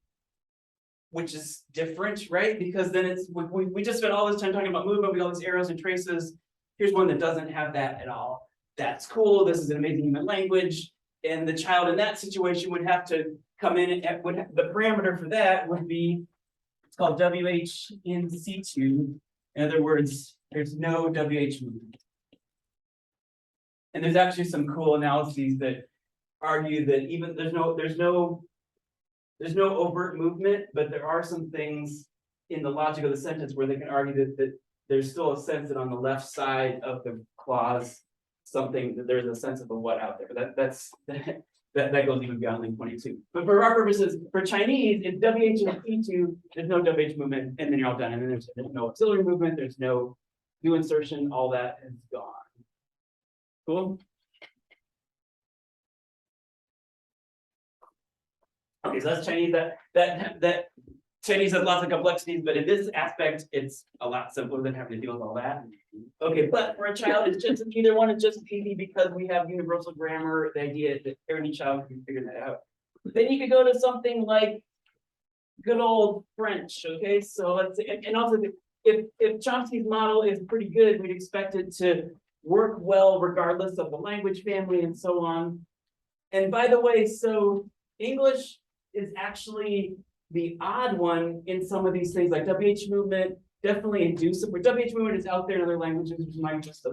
which is different, right? Because then it's, we just spent all this time talking about movement, we got all these arrows and traces. Here's one that doesn't have that at all. That's cool, this is an amazing human language. And the child in that situation would have to come in and the parameter for that would be, it's called WH in C2. In other words, there's no WH movement. And there's actually some cool analyses that argue that even there's no overt movement, but there are some things in the logic of the sentence where they can argue that there's still a sense that on the left side of the clause, something that there's a sense of a what out there. That goes even beyond LING1. But for our purposes, for Chinese, it's WH and C2, there's no WH movement, and then you're all done. And then there's no auxiliary movement, there's no new insertion, all that is gone. Cool. Okay, so that's Chinese. That Chinese has lots of complexities, but in this aspect, it's a lot simpler than having to deal with all that. Okay, but for a child, it's just either one is just easy because we have universal grammar. The idea that every child can figure that out. Then you could go to something like good old French. Okay, so let's say, and also if Chomsky's model is pretty good, we'd expect it to work well regardless of the language family and so on. And by the way, so English is actually the odd one in some of these things, like WH movement, definitely inducible. WH movement is out there in other languages, which might just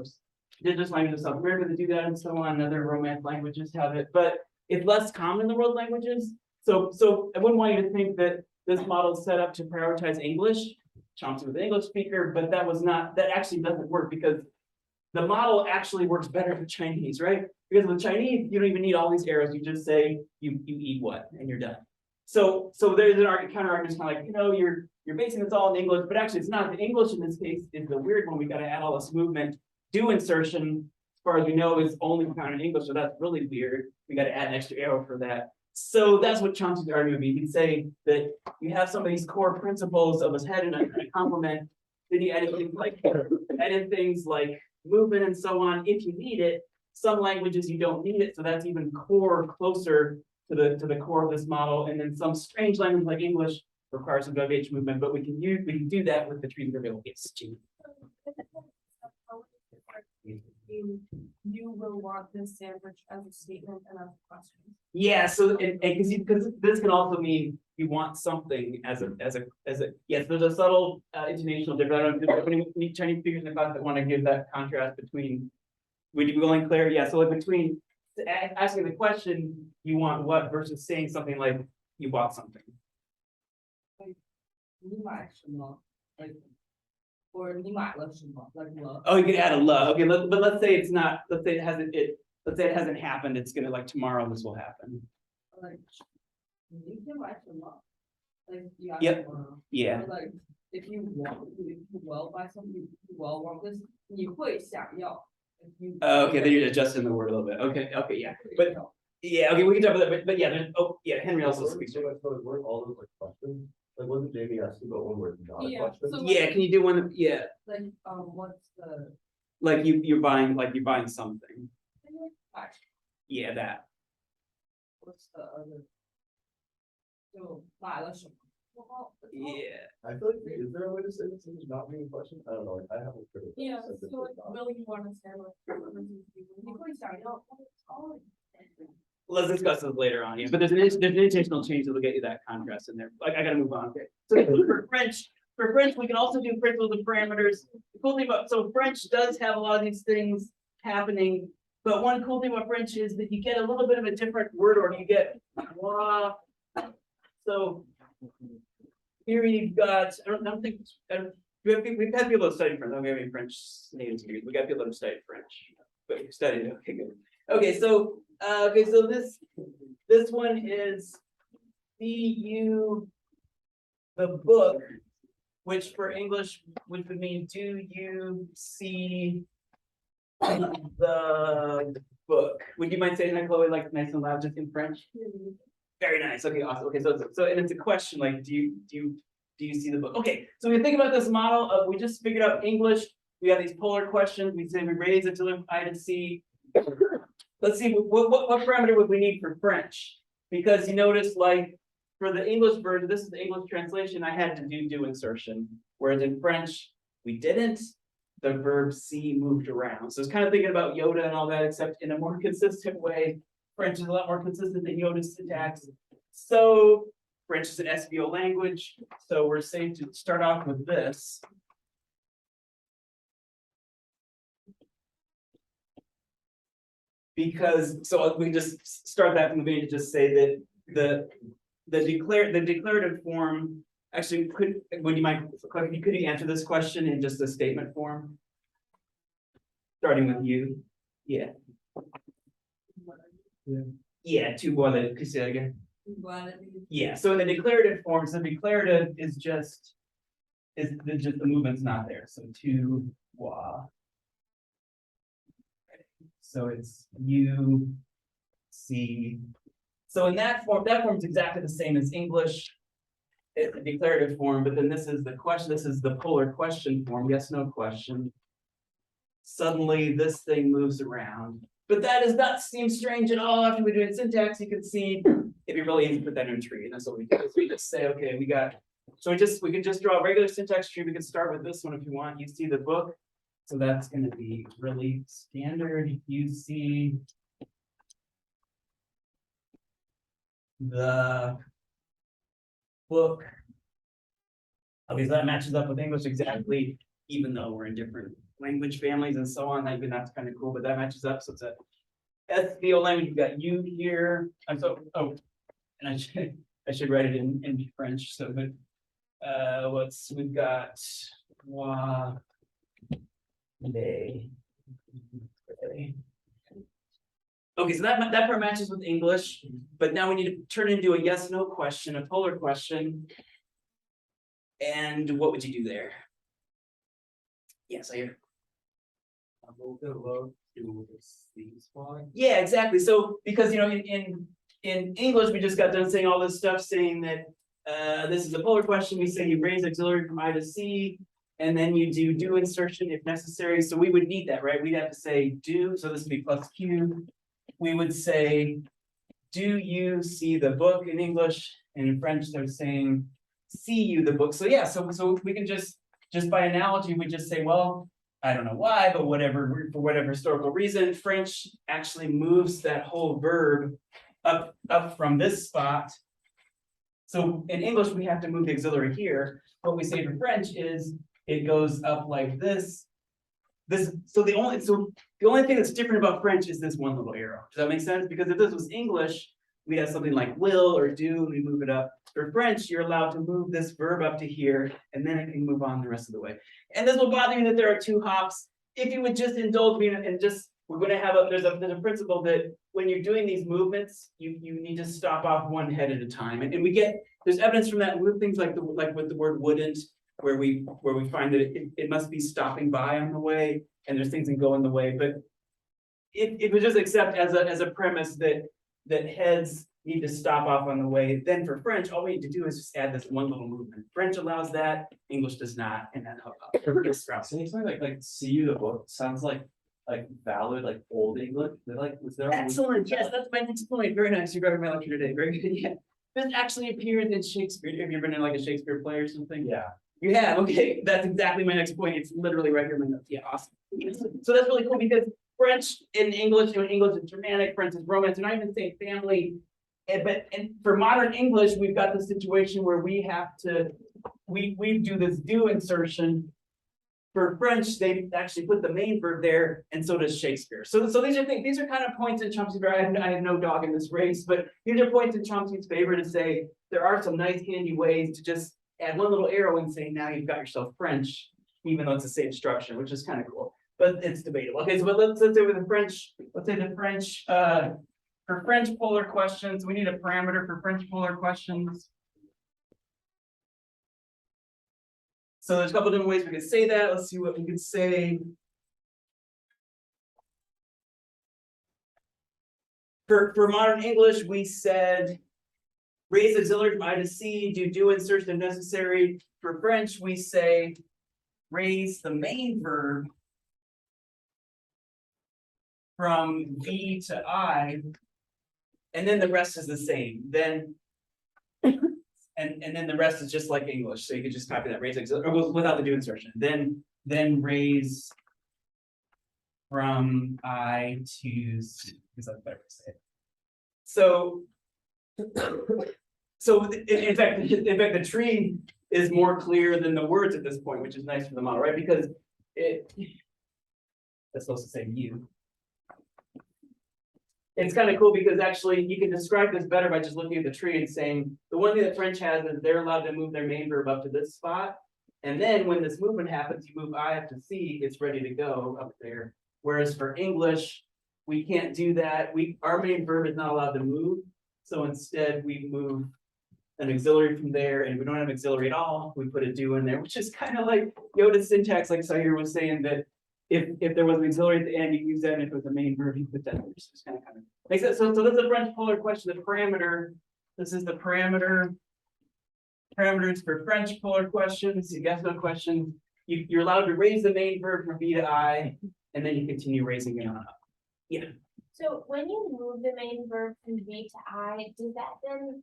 indigenous languages of South America that do that and so on, and other Romance languages have it, but it's less common in the world languages. So I wouldn't want you to think that this model is set up to prioritize English. Chomsky was an English speaker, but that actually doesn't work because the model actually works better for Chinese, right? Because with Chinese, you don't even need all these arrows. You just say you eat what, and you're done. So there's an counter argument, kind of like, you're basing this all in English, but actually it's not. The English in this case is the weird one. We got to add all this movement. Do insertion, as far as we know, is only found in English, so that's really weird. We got to add an extra arrow for that. So that's what Chomsky's argument would be. He'd say that you have some of these core principles of a head and a complement. Then you add in things like movement and so on if you need it. Some languages you don't need it, so that's even closer to the core of this model. And then some strange language like English requires some WH movement, but we can do that with the treaty available. Yes, Jean. You will want this sandwich as a statement and as a question. Yeah, so because this can also mean you want something as a yes, there's a subtle intonational difference. I don't know if any Chinese speakers in the class that want to give that contrast between, would you be going clear? Yeah, so like between asking the question you want what versus saying something like you bought something. Or 你买了什么 like love. Oh, you could add a love. Okay, but let's say it's not. Let's say it hasn't happened. It's gonna, like, tomorrow this will happen. Like 你今天买什么 like you Yep. tomorrow. Yeah. Or like if you will buy something, you will want this, 你会想要. Okay, then you're adjusting the word a little bit. Okay, yeah. But yeah, okay, we can talk about that. But yeah, Henry also speaks. Weren't all those like questions? Like, wasn't Jamie asking about one word not a Yeah, question? so- Yeah, can you do one? Yeah, Like what's the like you're buying something. Yeah, that. what's the other? So 买了什么 Yeah. I feel like, is there a way to say this is not being a question? I don't know, like, I haven't heard it. Yeah, said this so like, before. will you want a sandwich? You could start out. Let's discuss this later on. Yeah, but there's an intentional change that will get you that contrast in there. Like, I gotta move on. Okay. So for French, we can also do principles and parameters. cool thing about, so French does have a lot of these things happening. But one cool thing about French is that you get a little bit of a different word order. You get, "Moi." So here you've got, I don't think, we've had people that study French. I don't have any French names here. We got people that have studied French, but you studied it. Okay, good. Okay, so this one is CU, the book, which for English would mean, do you see the book? Would you mind saying that, Chloe, like nice and loud, just in French? Very nice. Okay, awesome. Okay, so and it's a question like, do you see the book? Okay, so we think about this model of, we just figured out English. We have these polar questions. We say we raise it to I to C. Let's see what parameter would we need for French? Because you notice, like for the English version, this is the English translation. I had to do insertion, whereas in French we didn't. The verb see moved around. So it's kind of thinking about Yoda and all that, except in a more consistent way. French is a lot more consistent than Yoda's syntax. So French is an SVO language. So we're safe to start off with this. Because, so we can just start that from the beginning to just say that the declarative form actually would you mind, could you answer this question in just a statement form? Starting with you. Yeah. Yeah, tu vois le, could you say that again? Yeah, so in the declarative forms, the declarative is just the movement's not there. So tu vois. So it's you see. So in that form is exactly the same as English. It's a declarative form, but then this is the question, this is the polar question form, yes, no question. Suddenly this thing moves around. But that does not seem strange at all. After we do it syntax, you can see it'd be really easy to put that in a tree. And that's what we do. We just say, okay, we can just draw a regular syntax tree. We can start with this one if you want. You see the book. So that's going to be really standard. You see the book. Okay, so that matches up with English exactly, even though we're in different language families and so on. Even that's kind of cool, but that matches up. So it's a SVO language. We've got you here. And so, oh, and I should write it in French. So, but we've got moi, les. Okay, so that part matches with English, but now we need to turn it into a yes/no question, a polar question. And what would you do there? Yes, I hear. Yeah, exactly. So because in English we just got done saying all this stuff, saying that this is a polar question. We say you raise auxiliary from I to C, and then you do insertion if necessary. So we would need that, right? We'd have to say do. So this would be plus Q. We would say, do you see the book in English? And in French, they're saying, see you the book. So yeah, so we can just by analogy, we just say, well, I don't know why, but for whatever historical reason, French actually moves that whole verb up from this spot. So in English, we have to move the auxiliary here. What we say for French is it goes up like this. So the only thing that's different about French is this one little arrow. Does that make sense? Because if this was English, we'd have something like will or do, and we move it up. For French, you're allowed to move this verb up to here, and then it can move on the rest of the way. And this will bother you that there are two hops. If you would just indulge me and just, we're going to have there's a principle that when you're doing these movements, you need to stop off one head at a time. And there's evidence from that with things like with the word wouldn't, where we find that it must be stopping by on the way, and there's things that go in the way. But if we just accept as a premise that heads need to stop off on the way, then for French, all we need to do is just add this one little movement. French allows that, English does not, and that helps. So something like see you the book sounds like valid, like old English. Was there Excellent. Yes, that's my next point. Very nice. You got my lecture today. Very good. Yeah. This actually appeared in Shakespeare. Have you ever been in like a Shakespeare play or something? Yeah. You have. Okay. That's exactly my next point. It's literally right here in my notes. Yeah, awesome. So that's really cool because French in English, English is Germanic, French is Romance, and I even say family. And for modern English, we've got the situation where we have to we do this do insertion For French, they actually put the main verb there, and so does Shakespeare. So these are kind of points in Chomsky's. I have no dog in this race, but these are points in Chomsky's favor to say there are some nice handy ways to just add one little arrow and say now you've got yourself French, even though it's the same structure, which is kind of cool. But it's debatable. Okay, so let's say with the French, let's say the French for French polar questions, we need a parameter for French polar questions. So there's a couple different ways we could say that. Let's see what we could say. For modern English, we said raise auxiliary from I to C, do insertion if necessary. For French, we say raise the main verb from V to I, and then the rest is the same. Then and then the rest is just like English. So you could just copy that raise auxiliary or without the do insertion. Then raise from I to, because that's better to say it. So in fact, the tree is more clear than the words at this point, which is nice for the model, right? Because it's supposed to say you. It's kind of cool because actually you can describe this better by just looking at the tree and saying, the one thing that French has is they're allowed to move their main verb up to this spot. And then when this movement happens, you move I up to C, it's ready to go up there. Whereas for English, we can't do that. Our main verb is not allowed to move. So instead we move an auxiliary from there, and we don't have auxiliary at all. We put a do in there, which is kind of like Yoda's syntax, like Sahir was saying, that if there was an auxiliary at the end, you use that, and if it was a main verb, you put that there. So it's kind of makes sense. So that's a French polar question. The parameter, this is the parameter. Parameters for French polar questions, yes, no questions. You're allowed to raise the main verb from V to I, and then you continue raising it on up. Yeah. So when you move the main verb from V to I, does that then,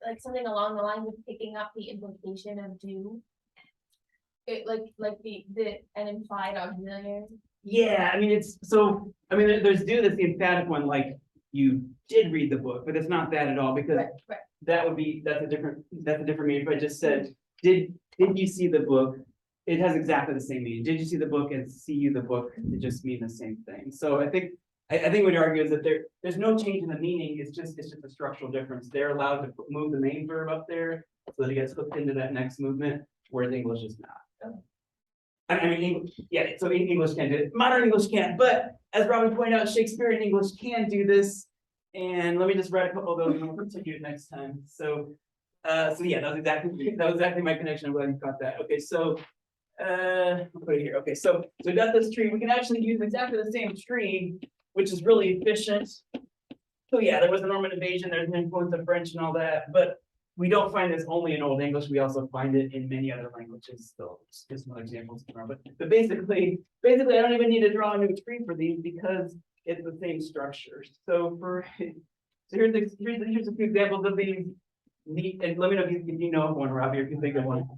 like something along the lines of picking up the implication of do? It like an implied auxiliary? Yeah, I mean, there's do that's the emphatic one, like you did read the book, but it's not that at all, because Right. that's a different meaning. If I just said, did you see the book? It has exactly the same meaning. Did you see the book and see you the book? It just mean the same thing. So I think what you argue is that there's no change in the meaning. It's just a structural difference. They're allowed to move the main verb up there so that it gets hooked into that next movement, whereas English is not. I mean, yeah, so English can't do it. Modern English can't, but as Robin pointed out, Shakespearean English can do this. And let me just write a couple of those and we'll continue it next time. So yeah, that was exactly my connection. I'm glad you caught that. Okay, so I'll put it here. Okay, so we got this tree. We can actually use exactly the same tree, which is really efficient. So yeah, there was a Norman invasion, there's an influence of French and all that, but we don't find this only in Old English. We also find it in many other languages. So just some examples tomorrow. But basically, I don't even need to draw a new tree for these because it's the same structure. So here's a few examples of these neat. And let me know if you know of one, Robbie, or if you think of one.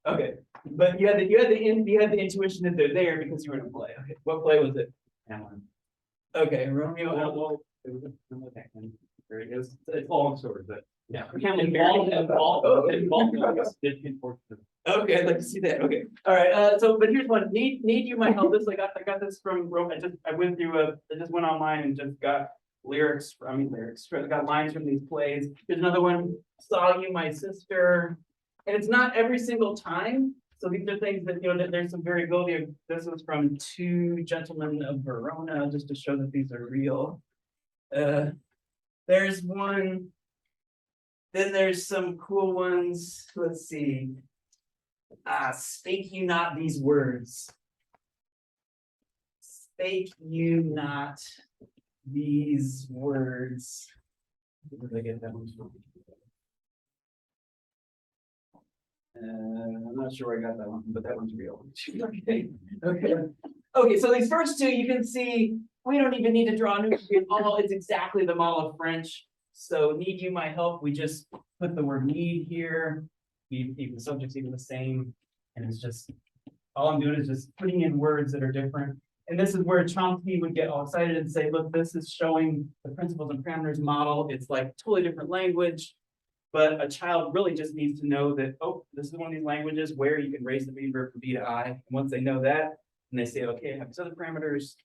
Okay, but you had the intuition that they're there because you were in a play. Okay, what play was it? Hamlet. Okay, Romeo. Well, it was it's long story, but yeah. Okay, I'd like to see that. Okay, all right. So, but here's one. Need you my help. I got this from Rome. I went through I just went online and just got got lines from these plays. There's another one. Saw you, my sister, and it's not every single time. So these are things that that there's some variability. This was from Two Gentlemen of Verona, just to show that these are real. There's one. Then there's some cool ones. Let's see. Spake you not these words. Spake you not these words. Where did I get that one from? I'm not sure where I got that one, but that one's real. Okay, so these first two, you can see we don't even need to draw a new tree at all. It's exactly the model of French. So need you my help, we just put the word need here. The subject's even the same. And it's just, all I'm doing is just putting in words that are different. And this is where Chomsky would get all excited and say, look, this is showing the principles and parameters model. It's like totally different language. But a child really just needs to know that, oh, this is one of these languages where you can raise the main verb from B to I. And once they know that, and they say, okay, I have these other parameters,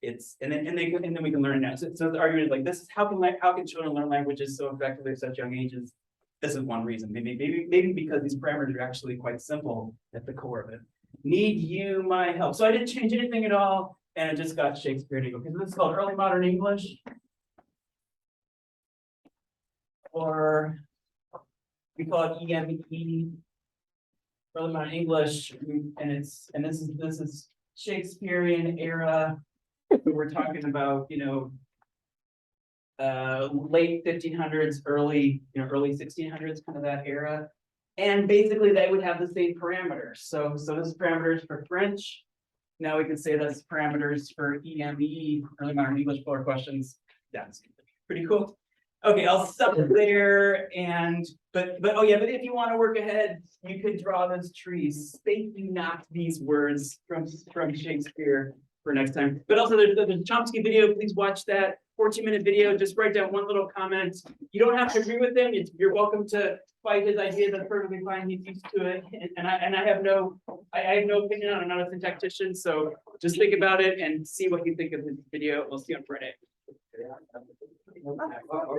it's, and then we can learn that. So the argument is like, this is how can children learn languages so effectively at such young ages? This is one reason. Maybe because these parameters are actually quite simple at the core of it. Need you my help? So I didn't change anything at all, and it just got Shakespeare to go, because this is called early modern English. Or we call it EME, early modern English, and this is Shakespearean era. We're talking about, late 1500s, early 1600s, kind of that era. And basically they would have the same parameters. So this is parameters for French. Now we can say that's parameters for EME, early modern English for questions. That's pretty cool. Okay, I'll stop there but if you want to work ahead, you could draw those trees. Spaking not these words from Shakespeare for next time. But also there's the Chomsky video, please watch that 14-minute video. Just write down one little comment. You don't have to agree with him. You're welcome to fight his idea. That's perfectly fine. He's used to it. And I have no opinion on it. I'm not a syntactician. So just think about it and see what you think of his video. We'll see you on Friday.